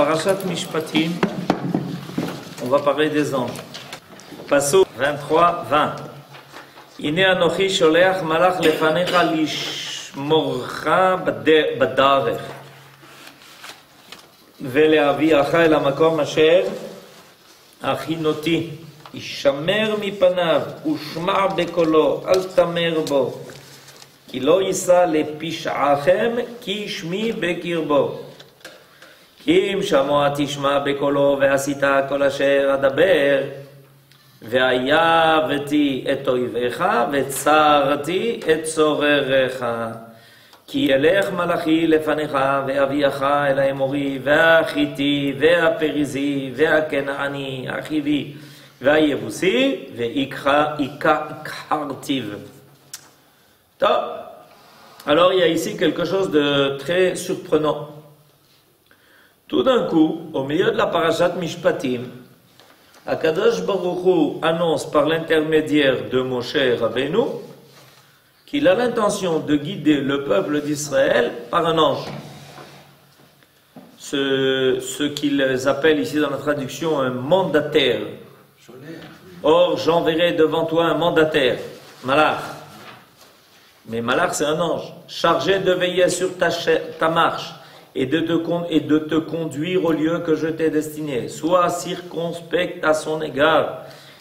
Parashat Mishpatim, on va parler des anges. Pasuk 23-20. Ine anochi sholeach malach lefanecha lishmorcha badarech ולהביאך אל המקום אשר הכינותי. ישמר מפניו ושמע בקולו, אל תמר בו, כי לא יישא לפשעכם כי שמי בקרבו. כי אם שמוע תשמע בקולו ועשית כל אשר אדבר, והיבתי את אויביך וצרתי את צורריך. כי ילך מלאכי לפניך ואביאך אל האמורי והחיתי והפריזי והכנעני החיבי והיבוסי והכרתיו. Alors il y a ici quelque chose de très surprenant. Tout d'un coup, au milieu de la parashat Mishpatim, Akadosh Baruch Hu annonce par l'intermédiaire de Moshe Rabbeinu qu'il a l'intention de guider le peuple d'Israël par un ange. Ce qu'ils appellent ici dans la traduction un mandataire. Or, j'enverrai devant toi un mandataire, Malach. Mais Malach, c'est un ange, chargé de veiller sur ta marche et de te conduire au lieu que je t'ai destiné. Sois circonspect à son égard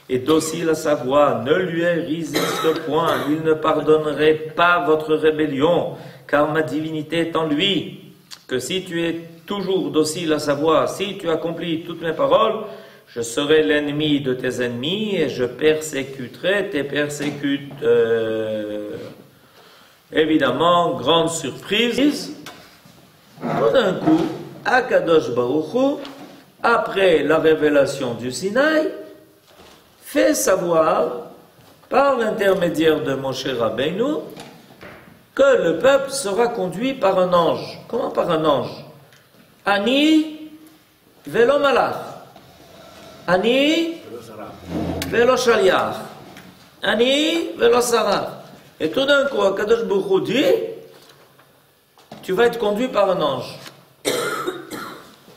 et docile à sa voix, ne lui résiste point, il ne pardonnerait pas votre rébellion, car ma divinité est en lui, que si tu es toujours docile à sa voix, si tu accomplis toutes mes paroles, je serai l'ennemi de tes ennemis et je persécuterai tes persécuteurs. Évidemment, grande surprise, tout d'un coup, Akadosh Baruch Hu, après la révélation du Sinaï, fait savoir, par l'intermédiaire de Moshe Rabbeinu, que le peuple sera conduit par un ange. Comment par un ange? Ani velo malach. Ani velo shaliach. Ani velo saraf. Et tout d'un coup, Akadosh Baruch Hu dit, tu vas être conduit par un ange.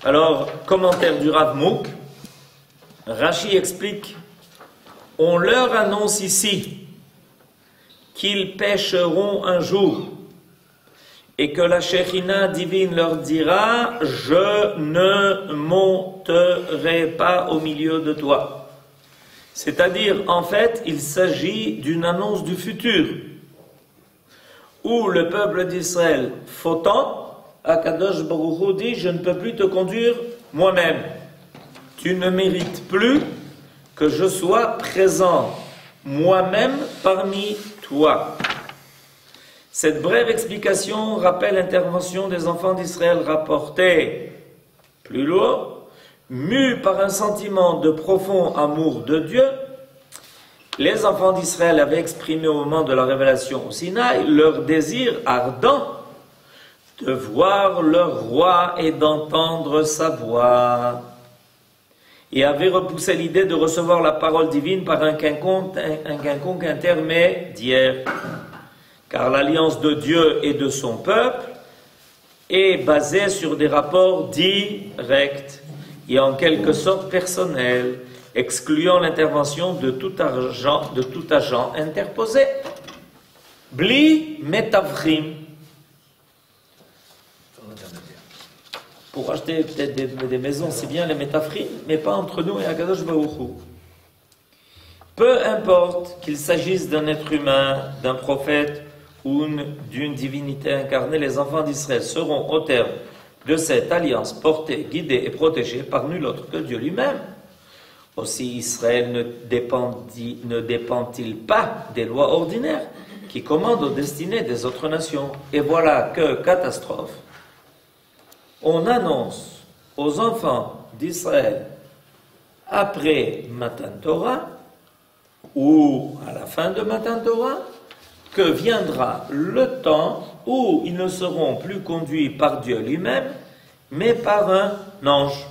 Alors, commentaire du Rav Mouk, Rashi explique, on leur annonce ici qu'ils pécheront un jour et que la Shekhinah divine leur dira, je ne monterai pas au milieu de toi. C'est-à-dire, en fait, il s'agit d'une annonce du futur, où le peuple d'Israël fautant, Akadosh Baruch Hu dit, je ne peux plus te conduire moi-même. Tu ne mérites plus que je sois présent moi-même parmi toi. Cette brève explication rappelle l'intervention des enfants d'Israël rapportée plus loin, mus par un sentiment de profond amour de Dieu. Les enfants d'Israël avaient exprimé au moment de la révélation au Sinaï leur désir ardent de voir leur roi et d'entendre sa voix, et avaient repoussé l'idée de recevoir la parole divine par un quelconque intermédiaire, car l'alliance de Dieu et de son peuple est basée sur des rapports directs et en quelque sorte personnels, excluant l'intervention de tout agent interposé. Bli metavrim. Pour acheter peut-être des maisons, c'est bien les métafrim, mais pas entre nous et Akadosh Baruch Hu. Peu importe qu'il s'agisse d'un être humain, d'un prophète ou d'une divinité incarnée, les enfants d'Israël seront au terme de cette alliance portés, guidés et protégés par nul autre que Dieu lui-même. Aussi Israël ne dépend-il pas des lois ordinaires qui commandent aux destinées des autres nations. Et voilà que, catastrophe, on annonce aux enfants d'Israël, après Matan Torah, ou à la fin de Matan Torah, que viendra le temps où ils ne seront plus conduits par Dieu lui-même, mais par un ange.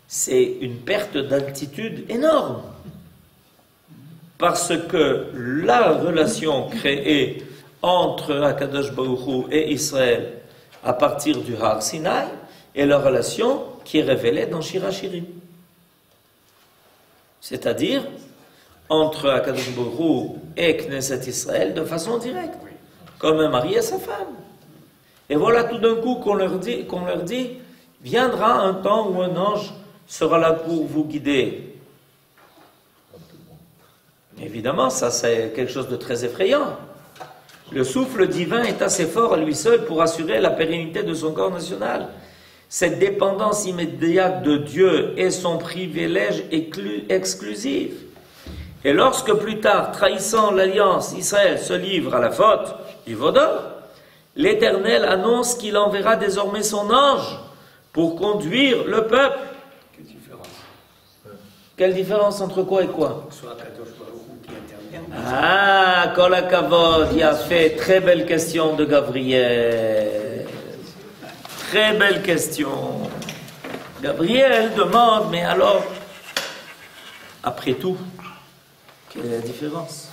C'est une perte d'altitude énorme. Parce que la relation créée entre Akadosh Baruch Hu et Israël à partir du Har Sinaï est la relation qui est révélé dans Shir HaShirim. C'est-à-dire, entre Akadosh Baruch Hu et Knesset Israël de façon directe, comme un mari et sa femme. Et voilà tout d'un coup qu'on leur dit, viendra un temps où un ange sera là pour vous guider. Évidemment, ça c'est quelque chose de très effrayant. Le souffle divin est assez fort à lui seul pour assurer la pérennité de son corps national. Cette dépendance immédiate de Dieu est son privilège exclusif. Et lorsque plus tard, trahissant l'alliance, Israël se livre à la faute du Vaudor, l'Éternel annonce qu'il enverra désormais son ange pour conduire le peuple. Quelle différence? Quelle différence entre quoi et quoi? Ah, Kol HaKavod, il a fait très belle question de Gabriel. Très belle question. Gabriel demande, mais alors, après tout, quelle est la différence?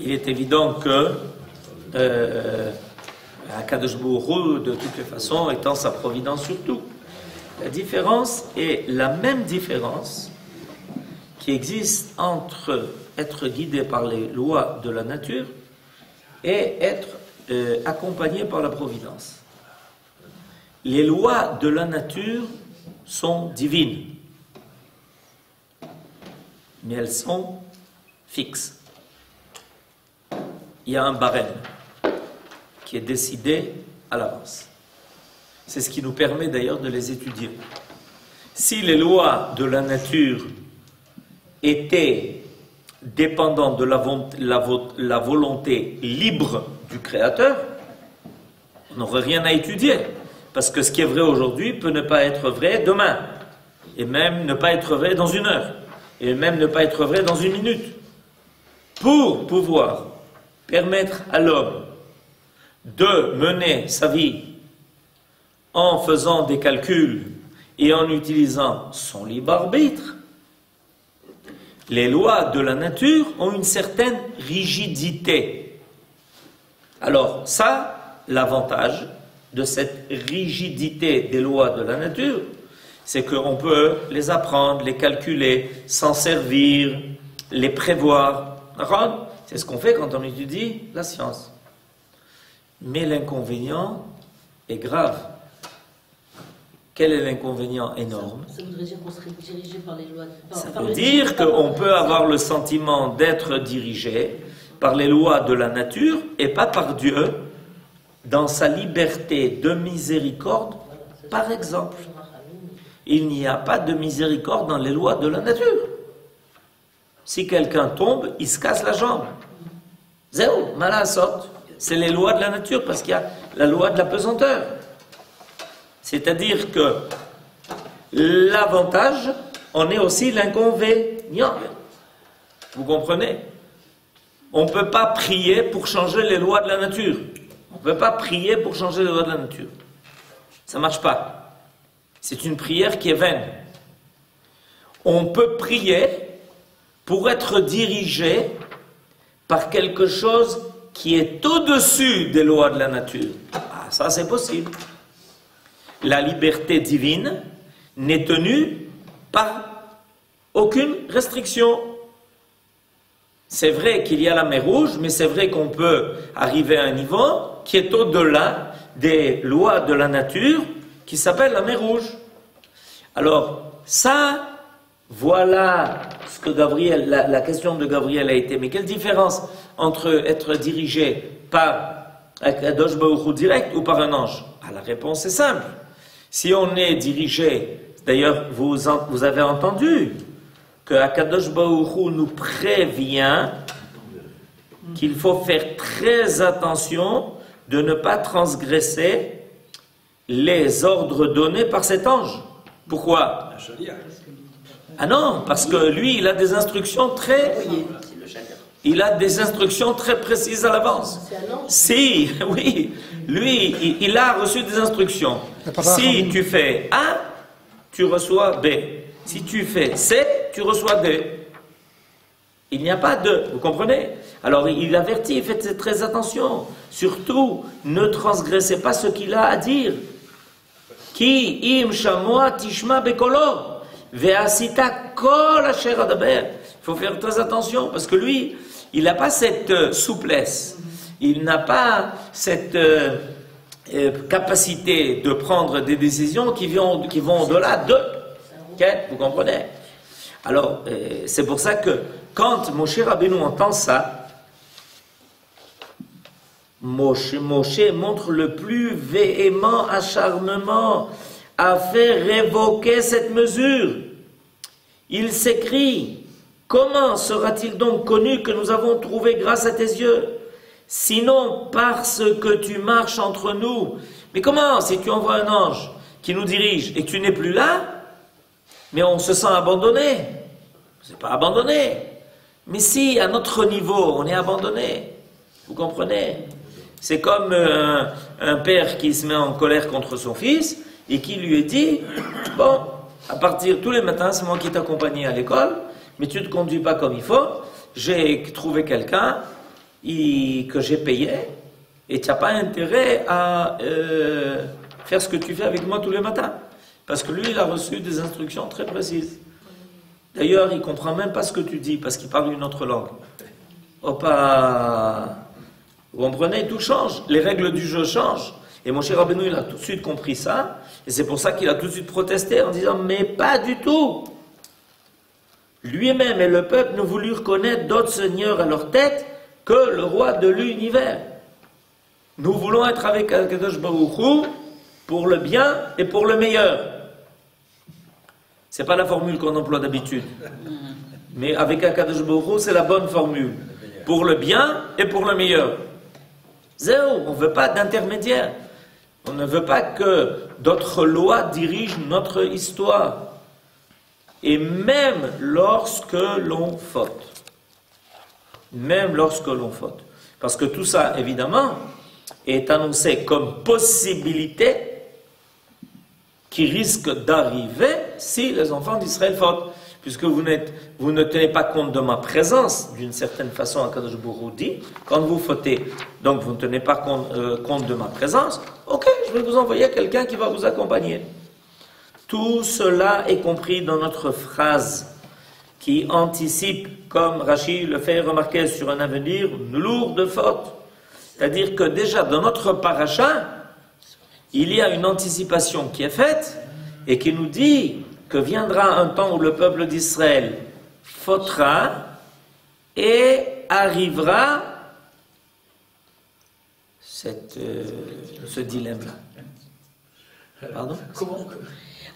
Il est évident que Akadosh Baruch Hu, de toutes les façons, étend sa providence sur tout. La différence est la même différence qui existe entre être guidé par les lois de la nature et être accompagné par la providence. Les lois de la nature sont divines, mais elles sont fixes. Il y a un barème qui est décidé à l'avance. C'est ce qui nous permet d'ailleurs de les étudier. Si les lois de la nature étaient dépendantes de la volonté libre du Créateur, on n'aurait rien à étudier. Parce que ce qui est vrai aujourd'hui peut ne pas être vrai demain. Et même ne pas être vrai dans une heure. Et même ne pas être vrai dans une minute. Pour pouvoir permettre à l'homme de mener sa vie en faisant des calculs et en utilisant son libre arbitre, les lois de la nature ont une certaine rigidité. Alors ça, l'avantage de cette rigidité des lois de la nature, c'est qu'on peut les apprendre, les calculer, s'en servir, les prévoir. C'est ce qu'on fait quand on étudie la science. Mais l'inconvénient est grave. Quel est l'inconvénient énorme? Ça voudrait dire qu'on serait dirigé par les lois. Ça veut dire qu'on peut avoir le sentiment d'être dirigé par les lois de la nature et pas par Dieu dans sa liberté de miséricorde. Par exemple, il n'y a pas de miséricorde dans les lois de la nature. Si quelqu'un tombe, il se casse la jambe. Zéro, malasot. C'est les lois de la nature parce qu'il y a la loi de la pesanteur. C'est-à-dire que l'avantage en est aussi l'inconvénient. Vous comprenez? On ne peut pas prier pour changer les lois de la nature. On ne peut pas prier pour changer les lois de la nature. Ça ne marche pas. C'est une prière qui est vaine. On peut prier pour être dirigé par quelque chose qui est au-dessus des lois de la nature. Ah, ça c'est possible. La liberté divine n'est tenue par aucune restriction. C'est vrai qu'il y a la mer Rouge, mais c'est vrai qu'on peut arriver à un niveau qui est au-delà des lois de la nature, qui s'appelle la mer Rouge. Alors, ça, voilà ce que Gabriel, la question de Gabriel a été. Mais quelle différence entre être dirigé par Akadosh Baruch Hu direct ou par un ange? Ah, la réponse est simple. Si on est dirigé, d'ailleurs, vous avez entendu que Akadosh Baruch Hu nous prévient qu'il faut faire très attention de ne pas transgresser les ordres donnés par cet ange. Pourquoi? Ah non, parce que lui, il a des instructions très précises à l'avance. Si, oui, lui, il a reçu des instructions. Si tu fais A, tu reçois B. Si tu fais C, tu reçois D. Il n'y a pas de, vous comprenez? Alors il avertit, faites très attention. Surtout, ne transgressez pas ce qu'il a à dire. Ki im shamoa tishma bekolo, ve'asita kol asher adaber. Il faut faire très attention, parce que lui, il n'a pas cette souplesse, il n'a pas cette capacité de prendre des décisions qui vont au-delà de... Okay? Vous comprenez? Alors, c'est pour ça que quand Moshe Rabbeinu entend ça, Moshe montre le plus véhément acharnement à faire révoquer cette mesure. Il s'écrie: comment sera-t-il donc connu que nous avons trouvé grâce à tes yeux? Sinon parce que tu marches entre nous. Mais comment, si tu envoies un ange qui nous dirige et que tu n'es plus là, mais on se sent abandonné? C'est pas abandonné. Mais si, à notre niveau, on est abandonné. Vous comprenez? C'est comme un père qui se met en colère contre son fils et qui lui dit: bon, à partir tous les matins, c'est moi qui t'accompagne à l'école, mais tu ne te conduis pas comme il faut. J'ai trouvé quelqu'un que j'ai payé et tu n'as pas intérêt à faire ce que tu fais avec moi tous les matins. Parce que lui, il a reçu des instructions très précises. D'ailleurs, il ne comprend même pas ce que tu dis parce qu'il parle une autre langue. Opa! Vous comprenez? Tout change. Les règles du jeu changent. Et Moshe Rabbeinu, il a tout de suite compris ça. Et c'est pour ça qu'il a tout de suite protesté en disant: mais pas du tout! Lui-même et le peuple ne voulurent connaître d'autres seigneurs à leur tête que le roi de l'univers. Nous voulons être avec Akadosh Baruch Hu pour le bien et pour le meilleur. C'est pas la formule qu'on emploie d'habitude. Mais avec Akadosh Baruch Hu, c'est la bonne formule. Pour le bien et pour le meilleur. Zéro, on ne veut pas d'intermédiaire. On ne veut pas que d'autres lois dirigent notre histoire. Et même lorsque l'on faute. Même lorsque l'on faute. Parce que tout ça, évidemment, est annoncé comme possibilité qui risque d'arriver si les enfants d'Israël fautent. Puisque vous ne tenez pas compte de ma présence, d'une certaine façon, Akadosh Baruch Hu dit, quand vous fautez, donc vous ne tenez pas compte de ma présence, ok, je vais vous envoyer quelqu'un qui va vous accompagner. Tout cela est compris dans notre phrase qui anticipe, comme Rashi le fait remarquer, sur un avenir lourd de fautes. C'est-à-dire que déjà dans notre paracha, il y a une anticipation qui est faite et qui nous dit que viendra un temps où le peuple d'Israël fautera et arrivera ce dilemme-là. Pardon? Comment?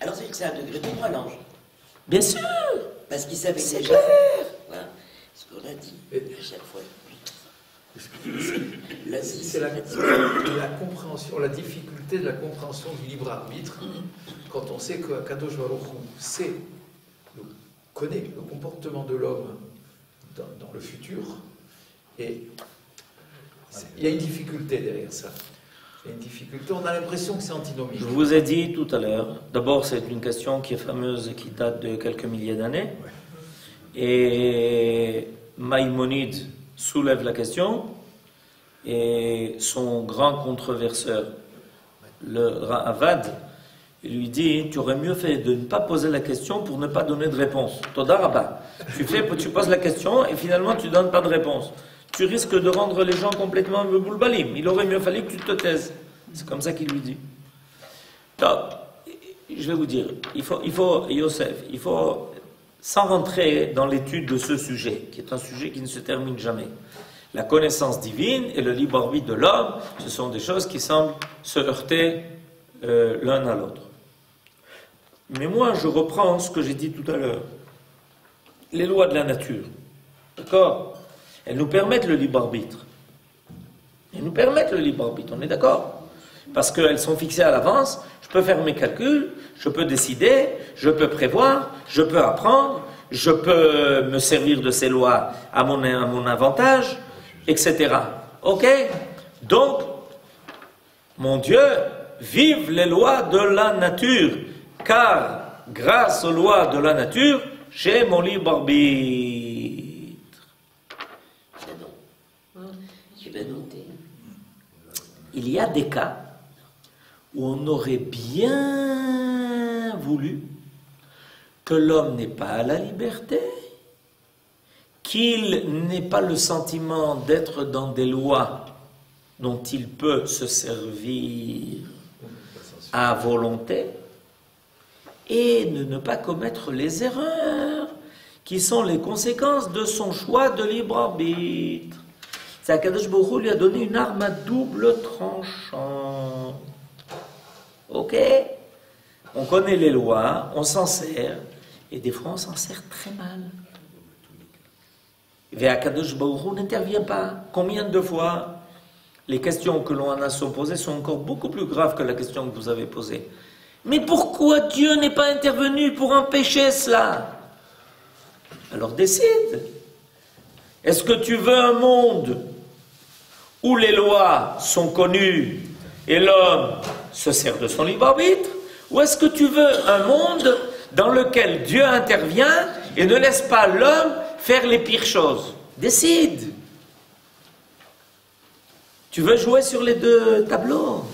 Alors c'est un degré de droit, l'ange. Bien sûr. Parce qu'il savait C'est déjà. clair. Voilà. Ce qu'on a dit à chaque fois. C'est la compréhension, la difficulté de la compréhension du libre arbitre, quand on sait que Kadosh Baruch Hu connaît le comportement de l'homme dans le futur, et il y a une difficulté derrière ça. Il y a une difficulté, on a l'impression que c'est antinomique. Je vous ai dit tout à l'heure, d'abord c'est une question qui est fameuse et qui date de quelques milliers d'années, et Maïmonide soulève la question, et son grand controverseur, le Ra'avad, lui dit: tu aurais mieux fait de ne pas poser la question pour ne pas donner de réponse. Toda Rabba. Tu poses la question et finalement tu ne donnes pas de réponse. Tu risques de rendre les gens complètement boulbalim. Il aurait mieux fallu que tu te taises. C'est comme ça qu'il lui dit. Donc, je vais vous dire, Yosef, il faut, sans rentrer dans l'étude de ce sujet, qui est un sujet qui ne se termine jamais. La connaissance divine et le libre arbitre de l'homme, ce sont des choses qui semblent se heurter l'un à l'autre. Mais moi, je reprends ce que j'ai dit tout à l'heure. Les lois de la nature, d'accord? Elles nous permettent le libre arbitre. Elles nous permettent le libre arbitre, on est d'accord? Parce qu'elles sont fixées à l'avance, je peux faire mes calculs, je peux décider, je peux prévoir, je peux apprendre, je peux me servir de ces lois à mon avantage, etc. Ok? Donc, mon Dieu, vive les lois de la nature, car grâce aux lois de la nature, j'ai mon libre arbitre. Il y a des cas où on aurait bien voulu que l'homme n'ait pas la liberté, qu'il n'ait pas le sentiment d'être dans des lois dont il peut se servir à volonté, et de ne pas commettre les erreurs qui sont les conséquences de son choix de libre arbitre. C'est Akadosh Baruch Hu lui a donné une arme à double tranchant. Ok? On connaît les lois, on s'en sert, et des fois on s'en sert très mal. Et Akadosh Baruch Hu n'intervient pas. Combien de fois les questions que l'on a sont posées sont encore beaucoup plus graves que la question que vous avez posée. Mais pourquoi Dieu n'est pas intervenu pour empêcher cela? Alors décide. Est-ce que tu veux un monde où les lois sont connues et l'homme se sert de son libre arbitre? Ou est-ce que tu veux un monde dans lequel Dieu intervient et ne laisse pas l'homme faire les pires choses? Décide. Tu veux jouer sur les deux tableaux.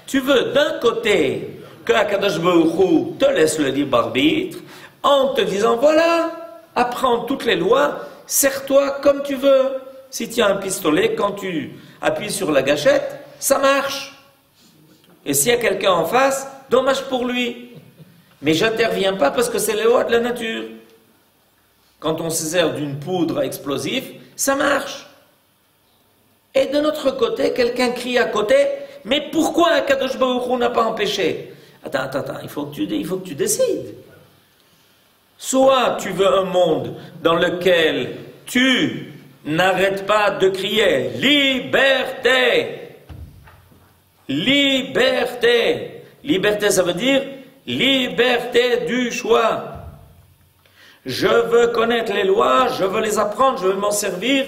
Tu veux d'un côté que Akadosh Baruch Hu te laisse le libre arbitre en te disant voilà, apprends toutes les lois, sers-toi comme tu veux. Si tu as un pistolet, quand tu appuies sur la gâchette, ça marche. Et s'il y a quelqu'un en face, dommage pour lui. Mais j'interviens pas parce que c'est les lois de la nature. Quand on se sert d'une poudre à explosif, ça marche. Et de notre côté, quelqu'un crie à côté, mais pourquoi Akadosh Baruch Hu n'a pas empêché? Attends, il faut que tu décides. Soit tu veux un monde dans lequel tu n'arrêtes pas de crier « Liberté !» Liberté. Liberté, ça veut dire liberté du choix. Je veux connaître les lois, je veux les apprendre, je veux m'en servir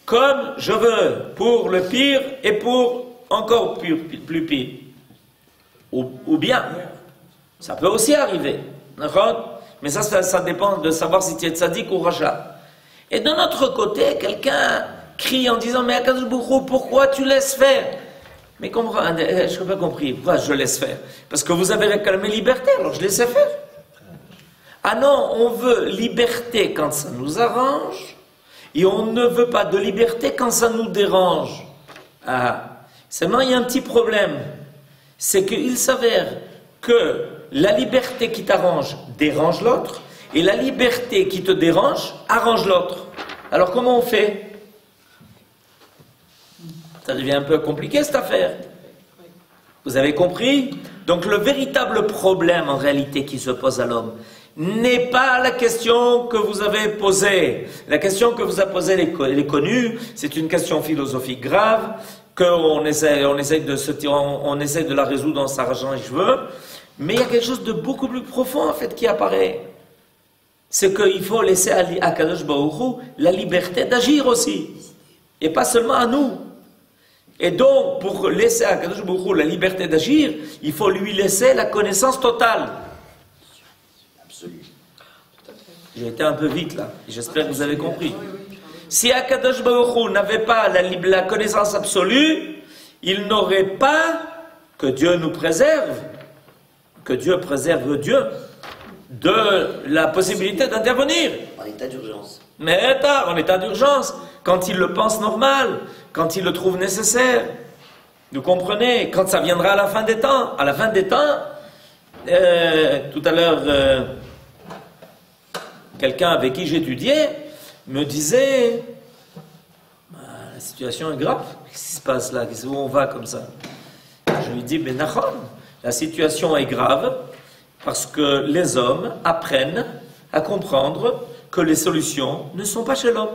comme je veux, pour le pire et pour encore plus pire. Ou bien, ça peut aussi arriver, d'accord? Mais ça dépend de savoir si tu es tzaddik ou racha. Et de notre côté, quelqu'un crie en disant « Mais Akadosh Baruch Hu, pourquoi tu laisses faire ?» Mais comprends, je n'ai pas compris, pourquoi je laisse faire? Parce que vous avez réclamé liberté, alors je laisse faire. Ah non, on veut liberté quand ça nous arrange, et on ne veut pas de liberté quand ça nous dérange. Ah, seulement il y a un petit problème, c'est qu'il s'avère que la liberté qui t'arrange dérange l'autre, et la liberté qui te dérange arrange l'autre. Alors comment on fait? Ça devient un peu compliqué cette affaire. Vous avez compris? Donc le véritable problème en réalité qui se pose à l'homme n'est pas la question que vous avez posée. La question que vous a posée, elle est connue, c'est une question philosophique grave, qu'on essaie de la résoudre en s'arrachant les cheveux, mais il y a quelque chose de beaucoup plus profond en fait qui apparaît. C'est qu'il faut laisser à Kadosh Baruch Hu la liberté d'agir aussi, et pas seulement à nous. Et donc, pour laisser à Kadosh Baruch Hu la liberté d'agir, il faut lui laisser la connaissance totale. Absolue. J'ai été un peu vite là, j'espère que vous avez compris. Si Akadosh Baruch Hu n'avait pas la connaissance absolue, il n'aurait pas, que Dieu nous préserve, que Dieu préserve Dieu, de la possibilité d'intervenir. En état d'urgence. Mais tard, en état d'urgence, quand il le pense normal, quand il le trouve nécessaire. Vous comprenez? Quand ça viendra à la fin des temps. À la fin des temps, tout à l'heure, quelqu'un avec qui j'étudiais me disait la situation est grave, qu'est-ce qui se passe là? Où on va comme ça? Je lui dis, ben nachon, la situation est grave parce que les hommes apprennent à comprendre que les solutions ne sont pas chez l'homme.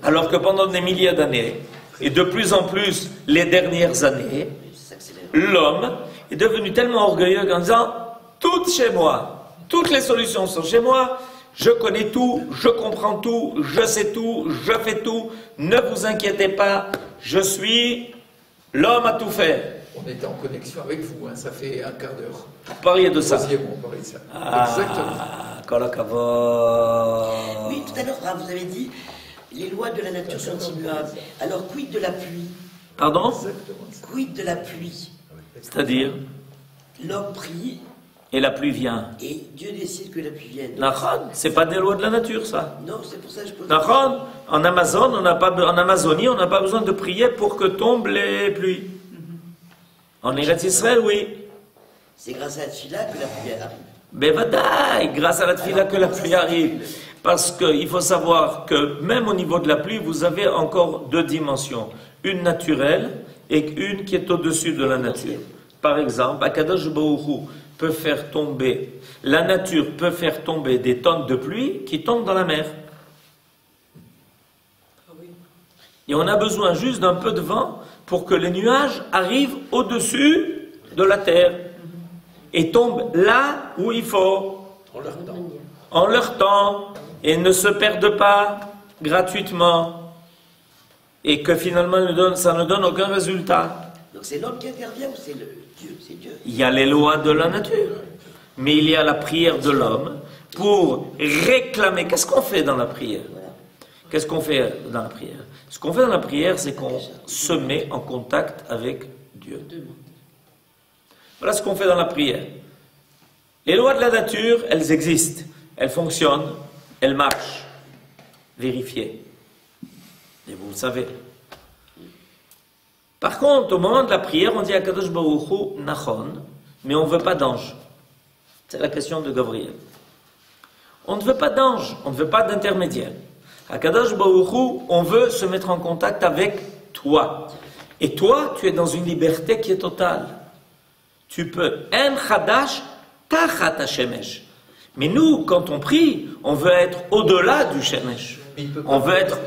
Alors que pendant des milliers d'années, et de plus en plus les dernières années, l'homme est devenu tellement orgueilleux qu'en disant « Tout chez moi, toutes les solutions sont chez moi, je connais tout, je comprends tout, je sais tout, je fais tout, ne vous inquiétez pas, je suis l'homme à tout faire. » On était en connexion avec vous, hein, ça fait un quart d'heure. Vous parliez de ça. On parlait de ça. Exactement. Oui, tout à l'heure, vous avez dit les lois de la nature sont immuables. Alors, quid de la pluie? Pardon? Quid de la pluie? C'est-à-dire? L'homme prie et la pluie vient. et Dieu décide que la pluie vienne. Nachon, c'est pas des lois de la nature, ça. Non, c'est pour ça que je pose. Nachon, en Amazonie, on n'a pas besoin de prier pour que tombent les pluies. En Eretz Israël, oui. C'est grâce à la tfila que la pluie arrive. Bevadaï, grâce à la tfila que la pluie arrive. Parce qu'il faut savoir que même au niveau de la pluie, vous avez encore deux dimensions. Une naturelle et une qui est au-dessus de la nature. Par exemple, Akadosh Baruch Hu peut faire tomber, la nature peut faire tomber des tonnes de pluie qui tombent dans la mer. Et on a besoin juste d'un peu de vent pour que les nuages arrivent au-dessus de la terre et tombent là où il faut, en leur temps, et ne se perdent pas gratuitement, et que finalement ça ne donne aucun résultat. Donc c'est l'homme qui intervient ou c'est Dieu? C'est Dieu. Il y a les lois de la nature, mais il y a la prière de l'homme pour réclamer. Qu'est-ce qu'on fait dans la prière? Qu'est-ce qu'on fait dans la prière? Ce qu'on fait dans la prière, c'est qu'on se met en contact avec Dieu. Voilà ce qu'on fait dans la prière. Les lois de la nature, elles existent, elles fonctionnent, elles marchent. Vérifiez. Et vous le savez. Par contre, au moment de la prière, on dit à Kadosh Baruch Hu, Nachon, mais on ne veut pas d'ange. C'est la question de Gabriel. On ne veut pas d'ange, on ne veut pas d'intermédiaire. À Kadosh Baruch Hu, on veut se mettre en contact avec toi. Et toi, tu es dans une liberté qui est totale. Tu peux, En Chadash, Tachat HaShemesh. Mais nous, quand on prie, on veut être au-delà du Shemesh. On veut être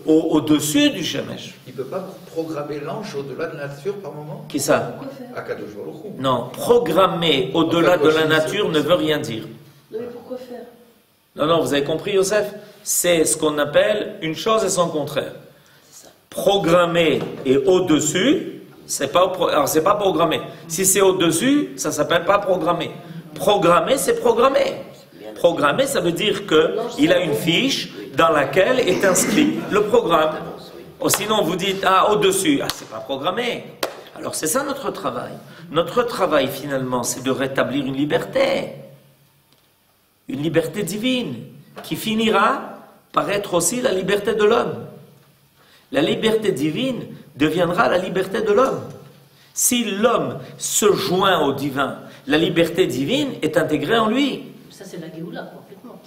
au-dessus du Shemesh. Il ne peut pas programmer l'ange au-delà de la nature par moment? Qui ça? Akadosh Baruch Hu. Non, programmer au-delà de la nature ne veut rien dire. Non, mais pourquoi faire? Non, vous avez compris, Yosef? C'est ce qu'on appelle une chose et son contraire. Programmer et au-dessus, alors c'est pas programmer. Si c'est au-dessus, ça s'appelle pas programmer. Programmer, c'est programmer. Programmer, ça veut dire qu'il a une fiche dans laquelle est inscrit le programme. Ou sinon, vous dites, au-dessus, c'est pas programmé. Alors c'est ça notre travail. Notre travail, finalement, c'est de rétablir une liberté divine, qui finira par être aussi la liberté de l'homme. La liberté divine deviendra la liberté de l'homme. Si l'homme se joint au divin, la liberté divine est intégrée en lui. Ça, c'est la Géoula, complètement.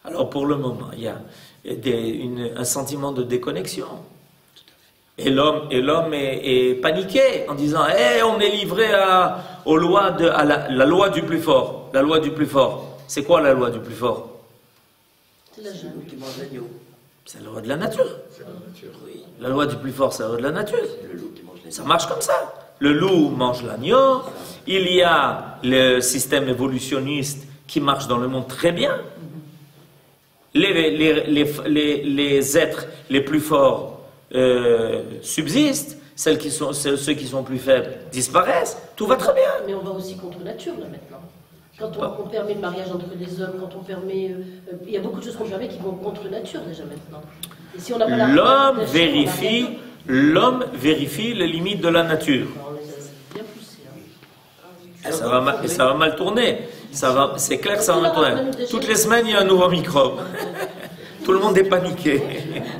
Alors pour le moment, il y a un sentiment de déconnexion. Et l'homme est paniqué en disant on est livré à la loi du plus fort. La loi du plus fort. C'est quoi la loi du plus fort? C'est la jungle. Qui mange l'agneau. C'est la loi de la nature. Oui. La loi du plus fort, c'est la loi de la nature. Le loup qui mange l'agneau. Ça marche comme ça. Le loup mange l'agneau. Il y a le système évolutionniste qui marche dans le monde très bien. Les êtres les plus forts subsistent. Ceux qui sont plus faibles disparaissent. Tout va très bien. Mais on va aussi contre nature, là, maintenant. Quand on permet le mariage entre les hommes, quand on permet... il y a beaucoup de choses qu'on permet qui vont contre nature, déjà, maintenant. Et si on n'a pas la L'homme vérifie les limites de la nature. On les a bien poussés, Ça va mal tourner. C'est clair que ça va mal tourner. Toutes les semaines, il y a un nouveau microbe. Tout le monde est paniqué.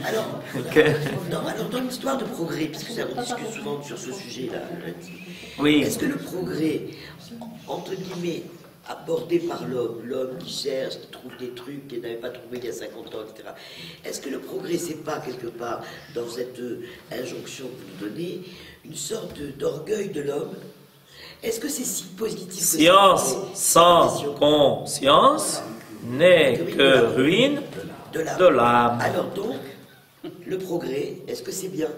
Alors, Okay. alors dans l'histoire de progrès, parce que ça on discute souvent sur ce sujet-là, Oui. est-ce que le progrès, entre guillemets, abordé par l'homme qui cherche, qui trouve des trucs qu'il n'avait pas trouvé il y a 50 ans, etc., est-ce que le progrès, c'est pas quelque part, dans cette injonction que vous nous donnez, une sorte d'orgueil de l'homme? Est-ce que c'est si positif que Science sans conscience n'est que ruine de l'âme. Alors donc, le progrès, est-ce que c'est bien?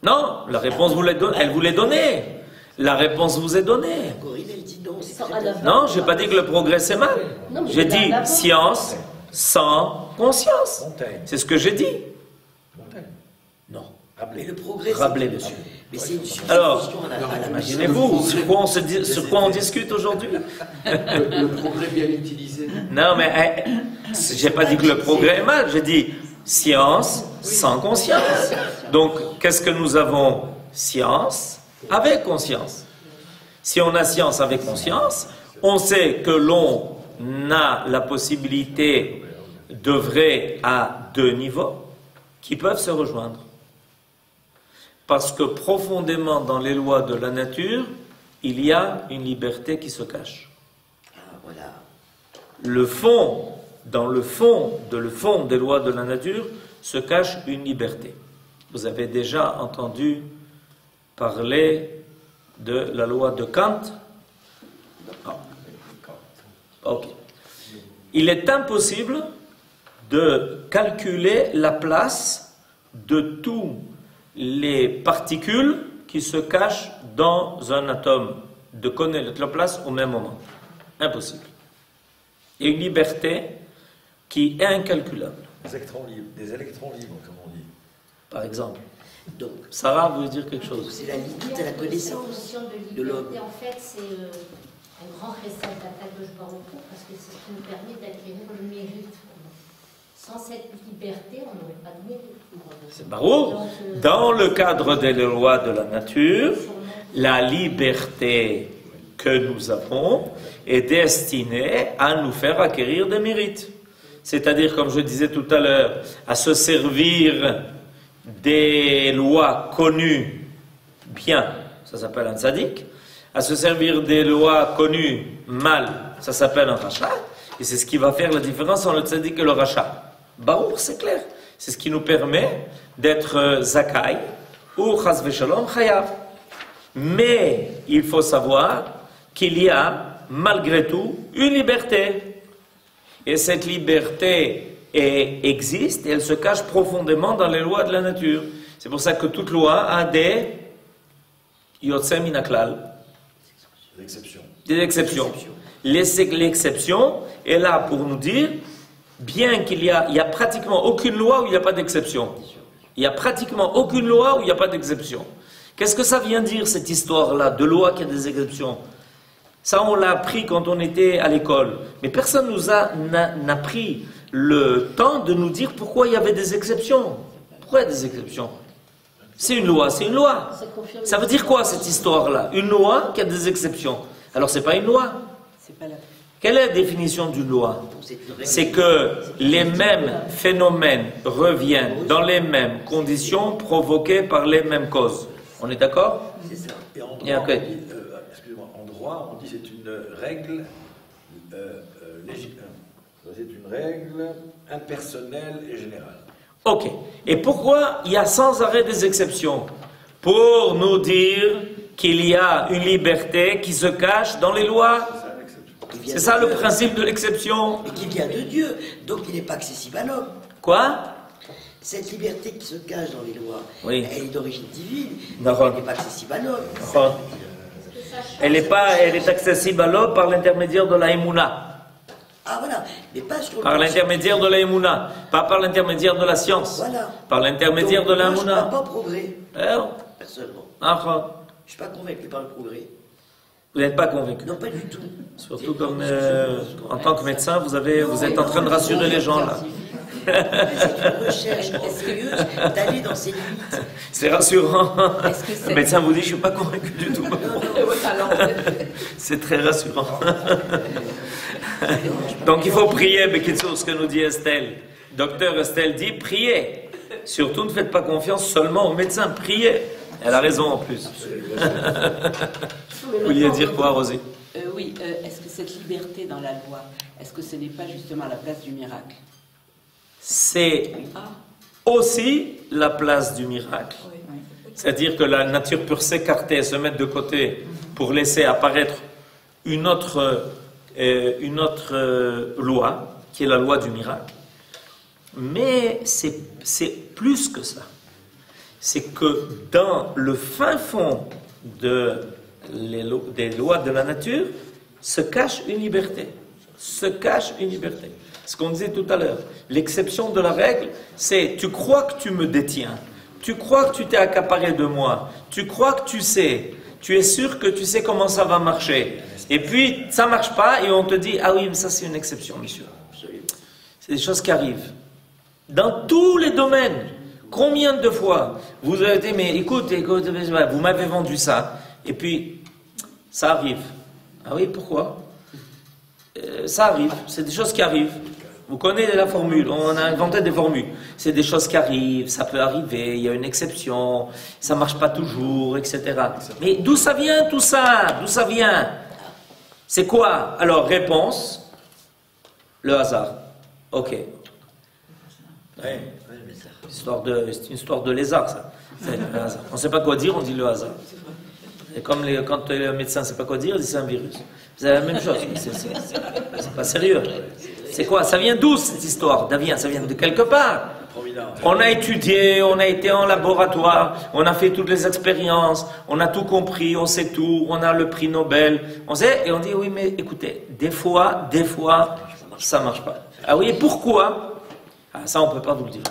Non, la réponse elle vous l'est donnée. La réponse vous est donnée. Corinne, elle dit non, c'est Sans très bien. Non, j'ai pas dit que le progrès c'est mal. Non, mais J'ai dit la- science sans conscience. C'est ce que j'ai dit. Non. Mais le progrès, c'est Rabelais bien. dessus. Mais c'est une Alors, substitution à la imaginez-vous sur quoi on discute aujourd'hui. Le progrès bien utilisé. Non, mais j'ai pas dit que le progrès est mal. J'ai dit science sans conscience. Donc, qu'est-ce que nous avons? Science avec conscience. Si on a science avec conscience, on sait que l'on a la possibilité d'œuvrer à deux niveaux qui peuvent se rejoindre. Parce que profondément dans les lois de la nature, il y a une liberté qui se cache. Ah, voilà. Le fond, dans le fond des lois de la nature, se cache une liberté. Vous avez déjà entendu parler de la loi de Kant? Non. Ok. Il est impossible de calculer la place de tous les particules qui se cachent dans un atome, de connaître la place au même moment. Impossible. Il y a une liberté qui est incalculable. Des électrons libres, comme on dit. Par exemple. Donc, Sarah veut dire quelque chose. c'est la limite à la connaissance de de l'homme. liberté, en fait, c'est un grand récit d'Akadosh Baruch Hu, parce que c'est ce qui nous permet d'acquérir le mérite. Sans cette liberté, on n'aurait pas de mérite. C'est barreau. Dans le cadre des lois de la nature, la liberté que nous avons est destinée à nous faire acquérir des mérites. C'est-à-dire, comme je disais tout à l'heure, à se servir des lois connues bien, ça s'appelle un tzaddik, à se servir des lois connues mal, ça s'appelle un rachat, et c'est ce qui va faire la différence entre le tzaddik et le rachat. Baruch, c'est clair, c'est ce qui nous permet d'être zakai ou chas v'shalom chayav. Mais il faut savoir qu'il y a malgré tout une liberté, et cette liberté existe et elle se cache profondément dans les lois de la nature. C'est pour ça que toute loi a des yotzei min haklal, des exceptions. L'exception est là pour nous dire, bien qu'il y a pratiquement aucune loi où il n'y a pas d'exception. Il n'y a pratiquement aucune loi où il n'y a pas d'exception. Qu'est-ce que ça vient dire, cette histoire-là, de loi qui a des exceptions? Ça, on l'a appris quand on était à l'école. Mais personne n'a pris le temps de nous dire pourquoi il y avait des exceptions. Pourquoi il y a des exceptions? C'est une loi, c'est une loi. Ça veut dire quoi, cette histoire-là? Une loi qui a des exceptions. Alors, c'est pas une loi. Quelle est la définition d'une loi? C'est que les mêmes phénomènes reviennent dans les mêmes conditions provoquées par les mêmes causes. On est d'accord? C'est ça. Et en droit, Yeah, okay. on dit, excusez-moi, en droit, on dit c'est une règle c'est une règle impersonnelle et générale. Ok. Et pourquoi il y a sans arrêt des exceptions? Pour nous dire qu'il y a une liberté qui se cache dans les lois. C'est ça le principe de l'exception. Et qui vient de Dieu, donc il n'est pas accessible à l'homme. Quoi? Cette liberté qui se cache dans les lois, Oui. elle est d'origine divine, D'accord. elle n'est pas accessible à l'homme. Elle est accessible à l'homme par l'intermédiaire de la Emouna. Ah voilà, mais pas sur le Par l'intermédiaire de la Emouna, pas par l'intermédiaire de la science. Voilà. Par l'intermédiaire de la Donc, moi, je ne Emouna. parle pas progrès, personnellement. Je ne suis pas convaincu par le progrès. Vous n'êtes pas convaincu. Non, pas du tout. Surtout comme en tant que médecin, vous êtes en train de rassurer les gens là. Mais c'est une recherche sérieuse d'aller dans ces limites. C'est rassurant. Est-ce que c'est- Le médecin vous dit, je ne suis pas convaincu du tout. C'est très rassurant. Donc il faut prier, mais qu'est-ce que nous dit Estelle? Docteur Estelle dit, priez. Surtout ne faites pas confiance seulement aux médecins, priez. Elle a raison en plus. Vous vouliez dire quoi, Rosé? Oui, est-ce que cette liberté dans la loi, est-ce que ce n'est pas justement la place du miracle? C'est aussi la place du miracle. C'est-à-dire que la nature peut s'écarter, se mettre de côté pour laisser apparaître une autre loi, qui est la loi du miracle. Mais c'est plus que ça. C'est que dans le fin fond des lois de la nature se cache une liberté. Se cache une liberté. Ce qu'on disait tout à l'heure. L'exception de la règle, c'est tu crois que tu me détiens. Tu crois que tu t'es accaparé de moi. Tu crois que tu sais. Tu es sûr que tu sais comment ça va marcher. Et puis, ça ne marche pas et on te dit, ah oui, mais ça c'est une exception, monsieur. C'est des choses qui arrivent. Dans tous les domaines. Combien de fois vous avez dit, mais écoute, vous m'avez vendu ça, et puis ça arrive. Ah oui, pourquoi? Ça arrive, c'est des choses qui arrivent. Vous connaissez la formule, on a inventé des formules. C'est des choses qui arrivent, ça peut arriver, il y a une exception, ça marche pas toujours, etc. Mais d'où ça vient tout ça? D'où ça vient? C'est quoi? Alors, réponse, le hasard. Ok. Ouais. C'est une histoire de lézard, ça. C'est le hasard. On ne sait pas quoi dire, on dit le hasard. Et comme quand le médecin ne sait pas quoi dire, il dit c'est un virus. C'est la même chose. C'est pas sérieux. C'est quoi? Ça vient d'où cette histoire? Ça vient de quelque part. On a étudié, on a été en laboratoire, on a fait toutes les expériences, on a tout compris, on sait tout, on a le prix Nobel, on sait, et on dit oui, mais écoutez, des fois, ça ne marche pas. Ah oui, et pourquoi? Ah, ça, on ne peut pas vous le dire.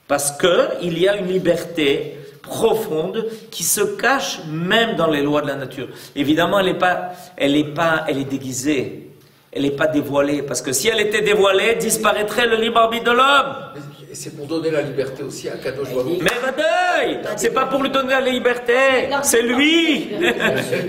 Parce qu'il y a une liberté profonde qui se cache même dans les lois de la nature. Évidemment, elle est déguisée. Elle n'est pas dévoilée, parce que si elle était dévoilée, disparaîtrait le libre arbitre de l'homme. Et c'est pour donner la liberté aussi à Kadosh Baruch. Mais Vadaï, c'est pas pour lui donner la liberté, c'est lui.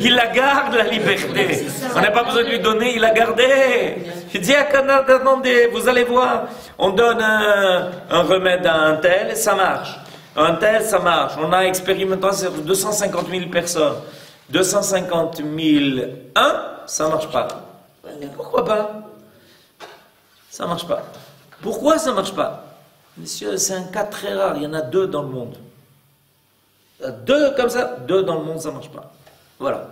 Il la garde, la liberté. On n'a pas besoin de lui donner, il l'a gardée. Il dit à Canard, attendez, vous allez voir, on donne un remède à un tel, ça marche. Un tel, ça marche. On a expérimenté sur 250 000 personnes. 250 000, ça ne marche pas. Mais pourquoi pas? Ça ne marche pas. Pourquoi ça ne marche pas? Messieurs, c'est un cas très rare. Il y en a 2 dans le monde. 2 comme ça, 2 dans le monde, ça ne marche pas. Voilà.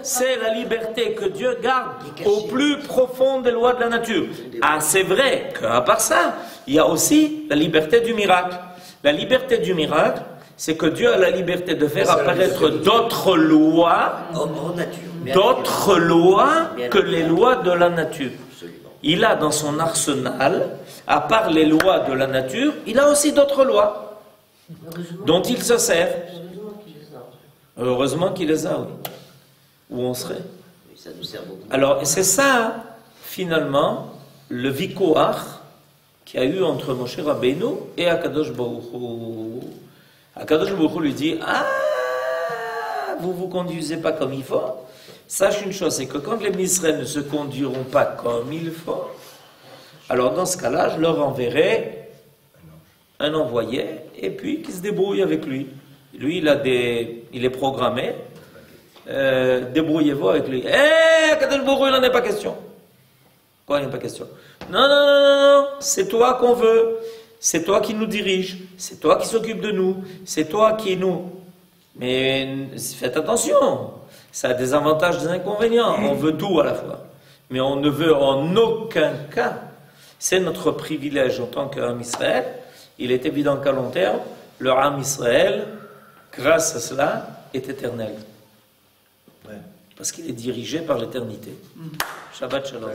C'est la liberté que Dieu garde au plus profond des lois de la nature. Ah, c'est vrai qu'à part ça, il y a aussi la liberté du miracle. La liberté du miracle, c'est que Dieu a la liberté de faire apparaître d'autres lois, que les lois de la nature. Il a dans son arsenal, à part les lois de la nature, il a aussi d'autres lois dont il se sert. Heureusement qu'il les a, oui. Où on serait. Ça nous sert beaucoup. Alors, c'est ça, finalement, le vikoach qu'il y a eu entre Moshe Rabbeinu et Akadosh Baruch Hu. Akadosh Baruch Hu lui dit, vous vous conduisez pas comme il faut. Sache une chose, c'est que quand les Israël ne se conduiront pas comme il faut, alors dans ce cas-là, je leur enverrai un envoyé, et puis qui se débrouille avec lui. Lui, il est programmé. Débrouillez-vous avec lui. Akadosh Baruch Hu, il n'en est pas question. Quoi, il n'en est pas question? Non, c'est toi qu'on veut. C'est toi qui nous dirige. C'est toi qui s'occupe de nous. C'est toi qui nous... Mais faites attention. Ça a des avantages, des inconvénients. On veut tout à la fois. Mais on ne veut en aucun cas. C'est notre privilège en tant qu'Am Israël. Il est évident qu'à long terme, le Am Israël, grâce à cela, est éternel. Parce qu'il est dirigé par l'éternité. Shabbat Shalom.